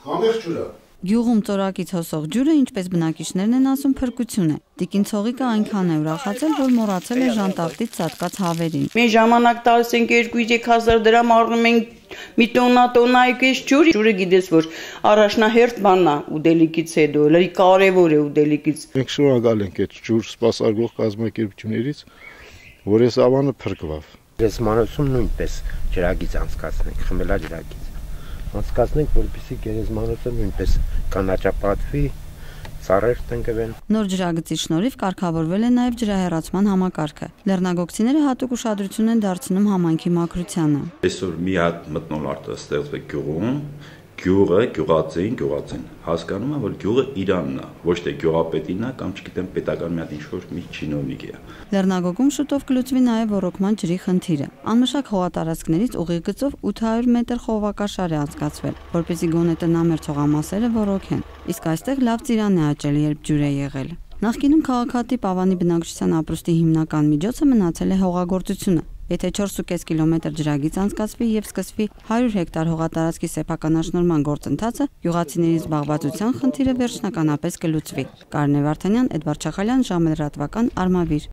Համեղ ջուր է։ Գյուղում ծորակից հոսող ջուրը, ինչպես բնակիչներն են ասում, փրկություն է։ Տիկին Ցողիկը այնքան է ուրախացել, որ մոռացել է ժանտախտից ծածկած հավերին։ Մենք ժամանակ տալիս ենք 2-3 հազար դրամ առնում ենք մի տոննա եկես ջուրը գիտես որ առաջնահերթ բանն է ուտելիքից հետո, լրի կարևոր է ուտելիքից։ Մենք շնորհակալ ենք այդ ջուր սպասարկող կազմակերպություններից, որ այս ավանը փրկվավ։ Գերեզմանոցում նույնպես ջրագիծ անցկացնենք, խմելա ջրագիծ։ Անցկացնենք, որպեսզի գերեզմանոցը նույնպես կանաչապատվի, ծառեր տնկվեն։ Նոր ջրագծի շնորհիվ կարգավորվել է նաև ջրահեռացման համակարգը։ Լեռնագործիները հատուկ ուշադրություն են դարձնում համայնքի մաքրությանը։ Այսօր մի հատ մթնոլորտ է ստեղծվել գյուղում, գյուղը, գյուղացին հասկանում է, որ գյուղը իրանն է, ոչ թե գյուղապետին է կամ չգիտեմ պետական մի հատ ինչ-որ մի չինովնիկ է։ Լեռնագոգում շուտով կլուծվի նաև ոռոգման ջրի խնդիրը։ Անմշակ հողատարածքներից ուղիղ գծով 800 մետր խողովակաշար է անցկացվել, որպեսզի գոնե տնամերձ հողամասերը ոռոգեն։ Իսկ այստեղ լավ ծիրան է աճել, երբ ջուր է եղել։ Նախկինում քաղաքատիպ Ավանի բնակչության ապրուստի հիմնական միջոցը մնացել է հողագործությունը։ Եթե 4.5 կիլոմետր ջրագիծ անցկացվի եւ սկսվի 100 հեկտար հողատարածքի սեփականաշնորհման գործընթացը, գյուղացիների զբաղվածության խնդիրը վերջնականապես կլուծվի։ Կարինե Վարդանյան, Էդվարդ Շախալյան, ժամը լրատվական, Արմավիր։